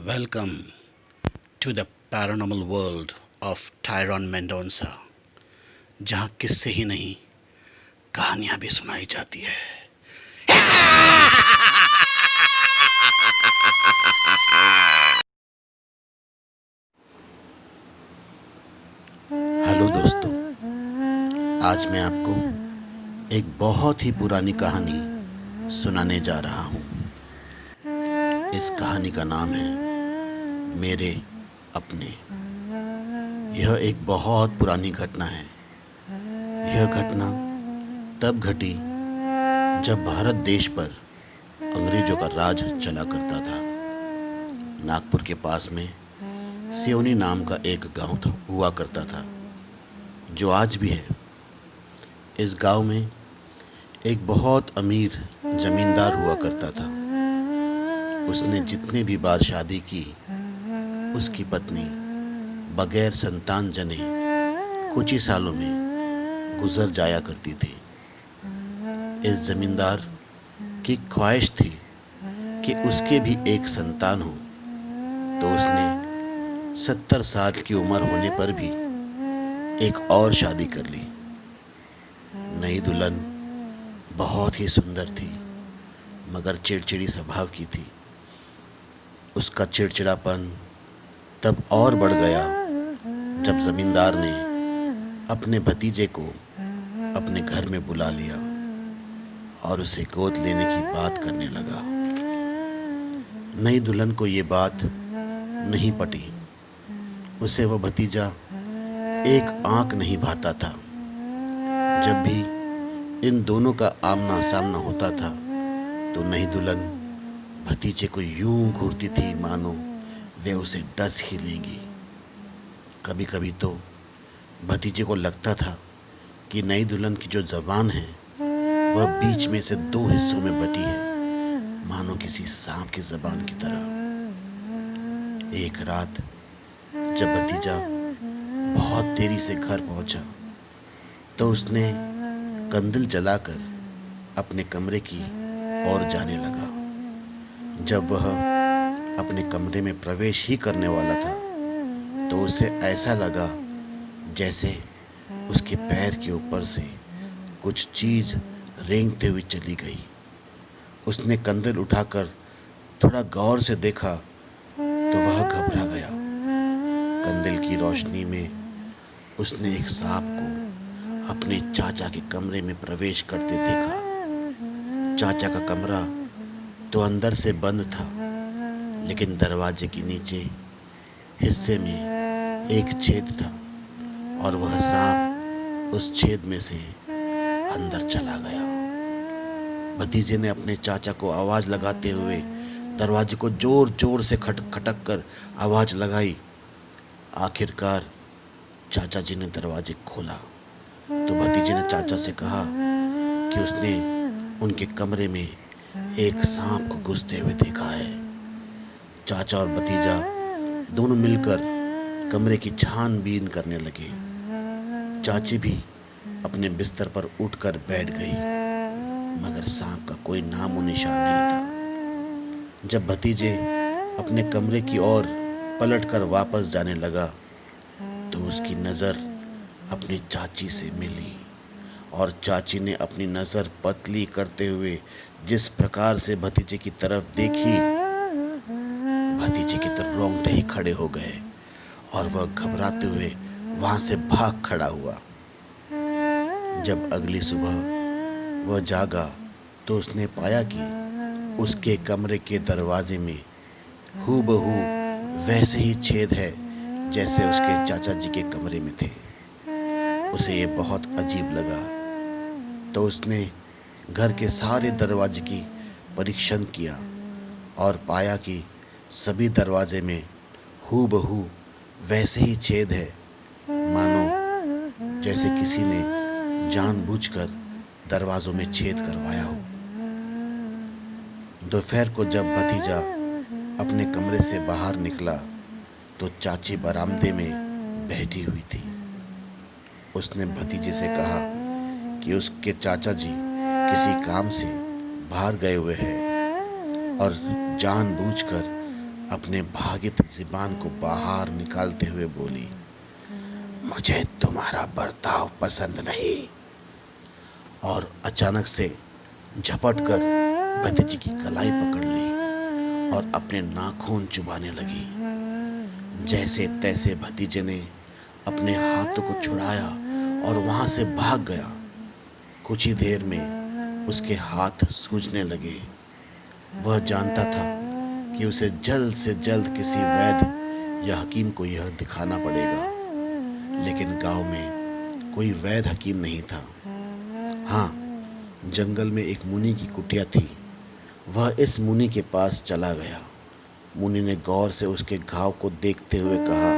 Welcome to the paranormal world of Tyrone Mendonça, जहाँ किस्से ही नहीं कहानियाँ भी सुनाई जाती है। हेलो दोस्तों, आज मैं आपको एक बहुत ही पुरानी कहानी सुनाने जा रहा हूँ। इस कहानी का नाम है मेरे अपने। यह एक बहुत पुरानी घटना है। यह घटना तब घटी जब भारत देश पर अंग्रेजों का राज चला करता था। नागपुर के पास में सियोनी नाम का एक गांव हुआ करता था, जो आज भी है। इस गांव में एक बहुत अमीर जमींदार हुआ करता था। उसने जितने भी बार शादी की, उसकी पत्नी बगैर संतान जने कुछ ही सालों में गुजर जाया करती थी। इस जमींदार की ख्वाहिश थी कि उसके भी एक संतान हो, तो उसने 70 साल की उम्र होने पर भी एक और शादी कर ली। नई दुल्हन बहुत ही सुंदर थी, मगर चिड़चिड़ी स्वभाव की थी। उसका चिड़चिड़ापन तब और बढ़ गया जब जमींदार ने अपने भतीजे को अपने घर में बुला लिया और उसे गोद लेने की बात करने लगा। नई दुल्हन को ये बात नहीं पटी। उसे वह भतीजा एक आंख नहीं भाता था। जब भी इन दोनों का आमना सामना होता था, तो नई दुल्हन भतीजे को यूं घूरती थी मानो वे उसे डस ही लेंगी। कभी कभी तो भतीजे को लगता था कि नई दुल्हन की जो ज़बान है वह बीच में से 2 हिस्सों में बटी है, मानो किसी सांप की ज़बान की तरह। एक रात जब भतीजा बहुत देरी से घर पहुंचा, तो उसने कंदील जलाकर अपने कमरे की ओर जाने लगा। जब वह अपने कमरे में प्रवेश ही करने वाला था, तो उसे ऐसा लगा जैसे उसके पैर के ऊपर से कुछ चीज़ रेंगते हुए चली गई। उसने कंदील उठाकर थोड़ा गौर से देखा, तो वह घबरा गया। कंदील की रोशनी में उसने एक सांप को अपने चाचा के कमरे में प्रवेश करते देखा। चाचा का कमरा तो अंदर से बंद था, लेकिन दरवाजे के नीचे हिस्से में एक छेद था, और वह सांप उस छेद में से अंदर चला गया। भतीजे ने अपने चाचा को आवाज़ लगाते हुए दरवाजे को जोर जोर से खटक कर आवाज़ लगाई। आखिरकार चाचा जी ने दरवाजे खोला, तो भतीजे ने चाचा से कहा कि उसने उनके कमरे में एक सांप को घुसते हुए देखा है। चाचा और भतीजा दोनों मिलकर कमरे की छानबीन करने लगे। चाची भी अपने बिस्तर पर उठकर बैठ गई, मगर सांप का कोई नामो निशान नहीं था। जब भतीजे अपने कमरे की ओर पलटकर वापस जाने लगा, तो उसकी नज़र अपनी चाची से मिली, और चाची ने अपनी नज़र पतली करते हुए जिस प्रकार से भतीजे की तरफ देखी, भतीजे की तरफ रोंगटे ही खड़े हो गए और वह घबराते हुए वहां से भाग खड़ा हुआ। जब अगली सुबह वह जागा, तो उसने पाया कि उसके कमरे के दरवाजे में हूबहू वैसे ही छेद है जैसे उसके चाचा जी के कमरे में थे। उसे ये बहुत अजीब लगा, तो उसने घर के सारे दरवाजे की परीक्षण किया और पाया कि सभी दरवाजे में हूबहू वैसे ही छेद है, मानो जैसे किसी ने जानबूझकर दरवाज़ों में छेद करवाया हो। दोपहर को जब भतीजा अपने कमरे से बाहर निकला, तो चाची बरामदे में बैठी हुई थी। उसने भतीजे से कहा कि उसके चाचा जी किसी काम से बाहर गए हुए हैं और जानबूझकर अपने भागित ज़ुबान को बाहर निकालते हुए बोली, मुझे तुम्हारा बर्ताव पसंद नहीं। और अचानक से झपट कर भतीजी की कलाई पकड़ ली और अपने नाखून चुबाने लगी। जैसे तैसे भतीजे ने अपने हाथों को छुड़ाया और वहां से भाग गया। कुछ ही देर में उसके हाथ सूजने लगे। वह जानता था कि उसे जल्द से जल्द किसी वैद्य या हकीम को यह दिखाना पड़ेगा, लेकिन गांव में कोई वैद्य हकीम नहीं था। हाँ, जंगल में एक मुनि की कुटिया थी। वह इस मुनि के पास चला गया। मुनि ने गौर से उसके घाव को देखते हुए कहा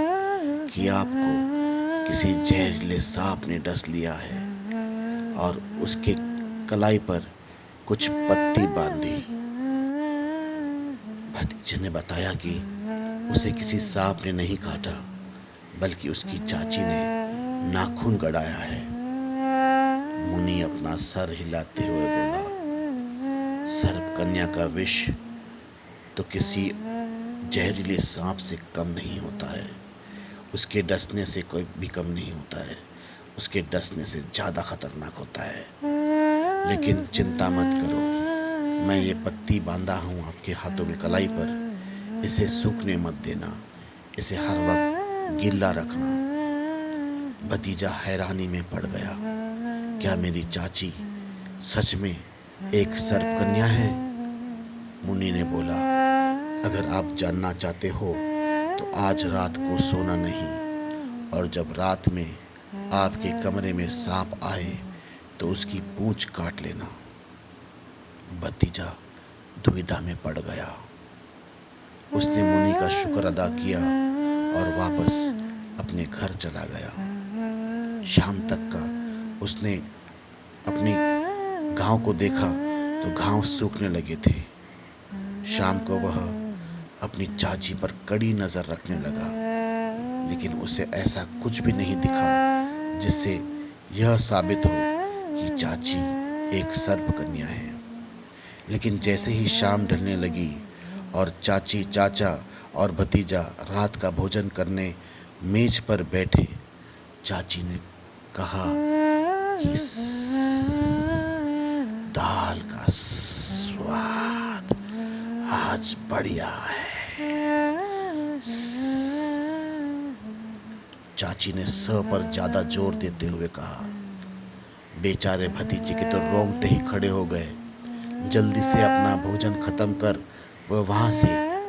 कि आपको किसी जहरीले सांप ने डस लिया है, और उसके कलाई पर कुछ पत्ती बांधी। भतीजे ने बताया कि उसे किसी सांप ने नहीं काटा, बल्कि उसकी चाची ने नाखून गड़ाया है। मुनि अपना सर हिलाते हुए बोला, सर्प कन्या का विष तो किसी जहरीले सांप से कम नहीं होता है। उसके डसने से कोई भी कम नहीं होता है, उसके डसने से ज़्यादा खतरनाक होता है। लेकिन चिंता मत करो, मैं ये पत्ती बांधा हूँ आपके हाथों में कलाई पर, इसे सूखने मत देना, इसे हर वक्त गीला रखना। भतीजा हैरानी में पड़ गया। क्या मेरी चाची सच में एक सर्प कन्या है? मुनि ने बोला, अगर आप जानना चाहते हो तो आज रात को सोना नहीं, और जब रात में आपके कमरे में सांप आए तो उसकी पूंछ काट लेना। भतीजा दुविधा में पड़ गया। उसने मुनि का शुक्र अदा किया और वापस अपने घर चला गया। शाम तक का उसने अपनी घाव को देखा तो घाव सूखने लगे थे। शाम को वह अपनी चाची पर कड़ी नज़र रखने लगा, लेकिन उसे ऐसा कुछ भी नहीं दिखा जिससे यह साबित हो कि चाची एक सर्प कन्या है। लेकिन जैसे ही शाम ढलने लगी और चाची, चाचा और भतीजा रात का भोजन करने मेज पर बैठे, चाची ने कहा कि दाल का स्वाद आज बढ़िया है। चाची ने स पर ज्यादा जोर देते हुए कहा। बेचारे भतीजे के तो रोंगटे ही खड़े हो गए। जल्दी से अपना भोजन खत्म कर वह वहां से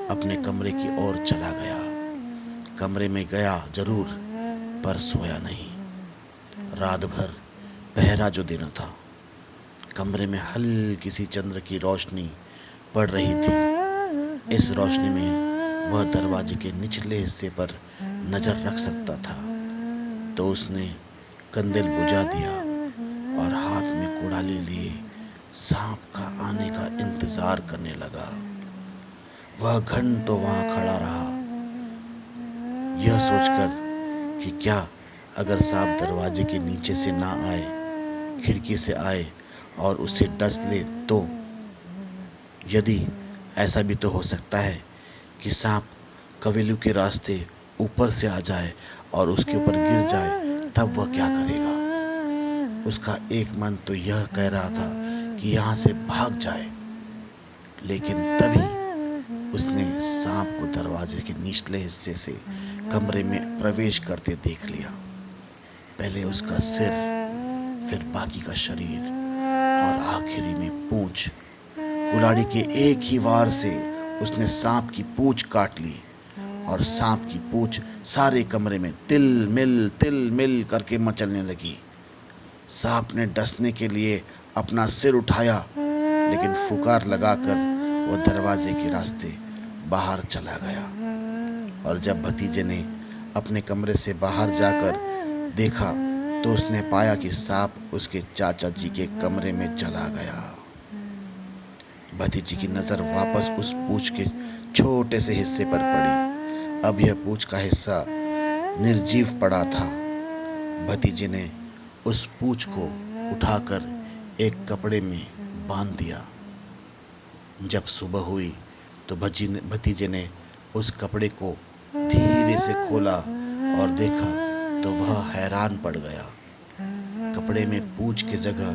अपने कमरे की ओर चला गया। कमरे में गया जरूर, पर सोया नहीं। रात भर पहरा जो देना था। कमरे में हल्की सी चंद्र की रोशनी पड़ रही थी। इस रोशनी में वह दरवाजे के निचले हिस्से पर नजर रख सकता था। तो उसने कंदील बुझा दिया और हाथ में कुड़ाली लिए सांप का आने का इंतजार करने लगा। वह घंटों वहां खड़ा रहा, यह सोचकर कि क्या अगर सांप दरवाजे के नीचे से ना आए, खिड़की से आए और उसे डस ले तो। यदि ऐसा भी तो हो सकता है कि सांप कवेलू के रास्ते ऊपर से आ जाए और उसके ऊपर गिर जाए, तब वह क्या करेगा? उसका एक मन तो यह कह रहा था कि यहाँ से भाग जाए, लेकिन तभी उसने सांप को दरवाजे के निचले हिस्से से कमरे में प्रवेश करते देख लिया। पहले उसका सिर, फिर बाकी का शरीर और आखिरी में पूंछ। कुल्हाड़ी के एक ही वार से उसने सांप की पूंछ काट ली और सांप की पूंछ सारे कमरे में तिल मिल करके मचलने लगी। सांप ने डसने के लिए अपना सिर उठाया, लेकिन फुकार लगाकर वो दरवाजे के रास्ते बाहर चला गया। और जब भतीजे ने अपने कमरे से बाहर जाकर देखा तो उसने पाया कि सांप उसके चाचा जी के कमरे में चला गया। भतीजी की नजर वापस उस पूंछ के छोटे से हिस्से पर पड़ी। अब यह पूंछ का हिस्सा निर्जीव पड़ा था। भतीजे ने उस पूंछ को उठाकर एक कपड़े में बांध दिया। जब सुबह हुई तो भतीजे ने उस कपड़े को धीरे से खोला और देखा तो वह हैरान पड़ गया। कपड़े में पूंछ की जगह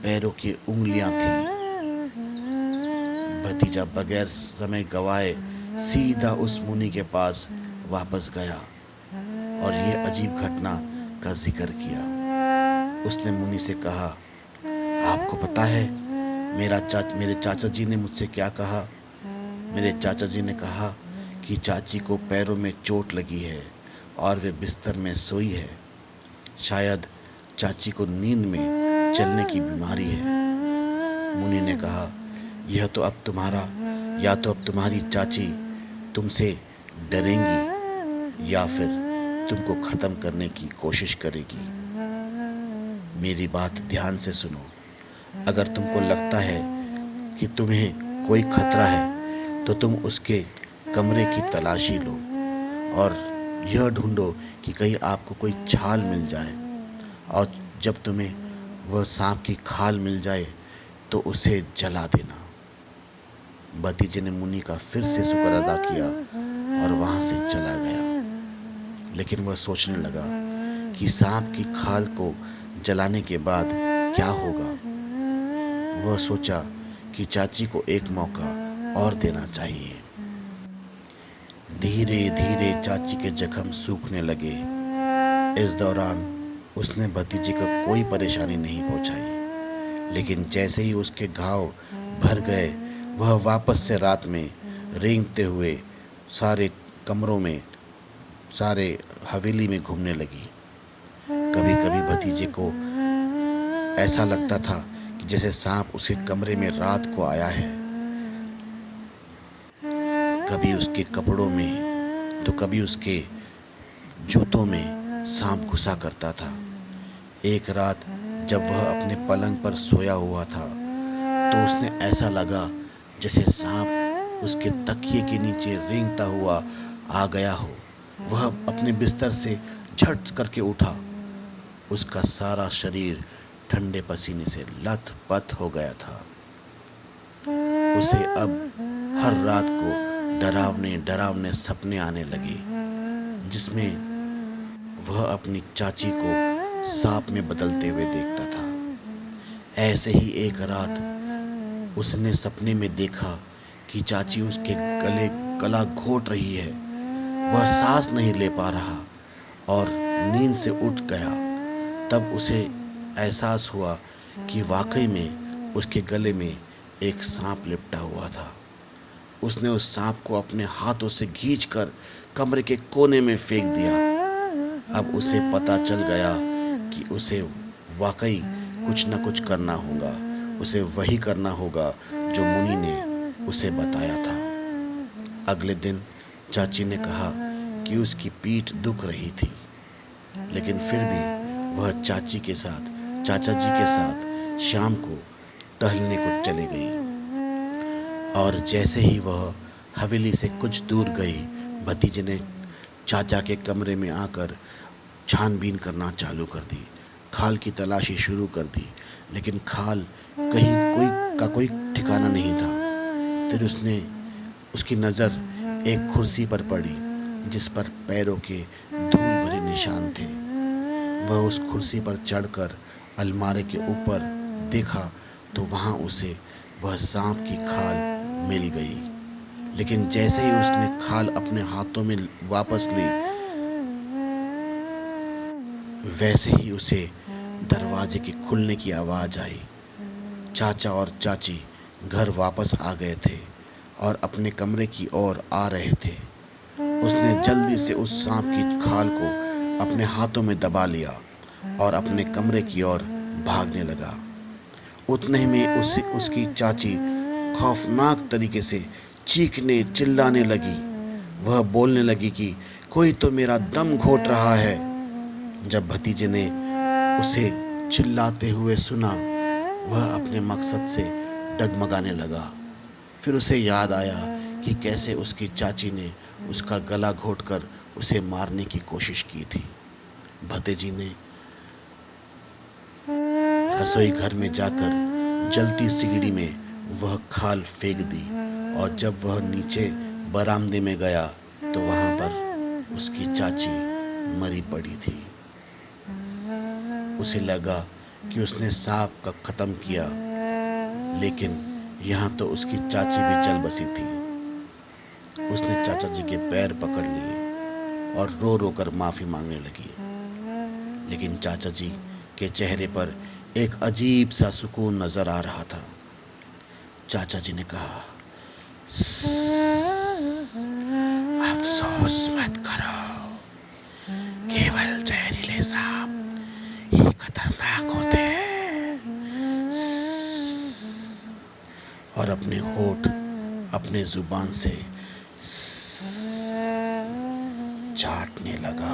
पैरों की उंगलियां थीं। भतीजा बगैर समय गवाए सीधा उस मुनि के पास वापस गया और ये अजीब घटना का जिक्र किया। उसने मुनि से कहा, आपको पता है मेरे चाचा जी ने मुझसे क्या कहा? मेरे चाचा जी ने कहा कि चाची को पैरों में चोट लगी है और वे बिस्तर में सोई है। शायद चाची को नींद में चलने की बीमारी है। मुनि ने कहा, या तो अब तुम्हारी चाची तुमसे डरेंगी या फिर तुमको ख़त्म करने की कोशिश करेगी। मेरी बात ध्यान से सुनो। अगर तुमको लगता है कि तुम्हें कोई खतरा है तो तुम उसके कमरे की तलाशी लो और यह ढूंढो कि कहीं आपको कोई छाल मिल जाए, और जब तुम्हें वह सांप की खाल मिल जाए तो उसे जला देना। भतीजे ने मुनि का फिर से शुक्र अदा किया और वहाँ से चला गया। लेकिन वह सोचने लगा कि सांप की खाल को जलाने के बाद क्या होगा। वह सोचा कि चाची को एक मौका और देना चाहिए। धीरे धीरे चाची के जख्म सूखने लगे। इस दौरान उसने भतीजे को कोई परेशानी नहीं पहुंचाई, लेकिन जैसे ही उसके घाव भर गए वह वापस से रात में रेंगते हुए सारे कमरों में, सारे हवेली में घूमने लगी। कभी कभी भतीजे को ऐसा लगता था कि जैसे सांप उसके कमरे में रात को आया है। कभी उसके कपड़ों में तो कभी उसके जूतों में सांप घुसा करता था। एक रात जब वह अपने पलंग पर सोया हुआ था तो उसने ऐसा लगा जैसे सांप उसके तकिए के नीचे रेंगता हुआ आ गया हो। वह अपने बिस्तर से झट करके उठा। उसका सारा शरीर ठंडे पसीने से लथपथ हो गया था। उसे अब हर रात को डरावने सपने आने लगे, जिसमें वह अपनी चाची को सांप में बदलते हुए देखता था। ऐसे ही एक रात उसने सपने में देखा कि चाची उसके गला घोट रही है। वह सांस नहीं ले पा रहा और नींद से उठ गया। तब उसे एहसास हुआ कि वाकई में उसके गले में एक सांप लिपटा हुआ था। उसने उस सांप को अपने हाथों से खींचकर कमरे के कोने में फेंक दिया। अब उसे पता चल गया कि उसे वाकई कुछ न कुछ करना होगा। उसे वही करना होगा जो मुनि ने उसे बताया था। अगले दिन चाची ने कहा कि उसकी पीठ दुख रही थी, लेकिन फिर भी वह चाचा जी के साथ शाम को टहलने को चली गई। और जैसे ही वह हवेली से कुछ दूर गई, भतीजे ने चाचा के कमरे में आकर छानबीन करना चालू कर दी। खाल की तलाशी शुरू कर दी, लेकिन खाल कहीं कोई ठिकाना नहीं था। फिर उसकी नज़र एक कुर्सी पर पड़ी जिस पर पैरों के धूल भरे निशान थे। वह उस कुर्सी पर चढ़कर अलमारी के ऊपर देखा तो वहाँ उसे वह सांप की खाल मिल गई। लेकिन जैसे ही उसने खाल अपने हाथों में वापस ली, वैसे ही उसे दरवाजे के खुलने की आवाज़ आई। चाचा और चाची घर वापस आ गए थे और अपने कमरे की ओर आ रहे थे। उसने जल्दी से उस सांप की खाल को अपने हाथों में दबा लिया और अपने कमरे की ओर भागने लगा। उतने ही में उसकी चाची खौफनाक तरीके से चीखने चिल्लाने लगी। वह बोलने लगी कि कोई तो मेरा दम घोट रहा है। जब भतीजे ने उसे चिल्लाते हुए सुना, वह अपने मकसद से डगमगाने लगा। फिर उसे याद आया कि कैसे उसकी चाची ने उसका गला घोंटकर उसे मारने की कोशिश की थी। भतीजी ने रसोई घर में जाकर जलती सिगड़ी में वह खाल फेंक दी और जब वह नीचे बरामदे में गया तो वहाँ पर उसकी चाची मरी पड़ी थी। उसे लगा कि उसने सांप का ख़त्म किया, लेकिन यहाँ तो उसकी चाची भी चल बसी थी। उसने चाचा जी के पैर पकड़ लिए और रो रो कर माफ़ी मांगने लगी, लेकिन चाचा जी के चेहरे पर एक अजीब सा सुकून नज़र आ रहा था। चाचा जी ने कहा, अफसोस मत करो, केवल जहरीले सांप ही खतरनाक होते हैं। और अपने होठ अपने जुबान से चाटने लगा।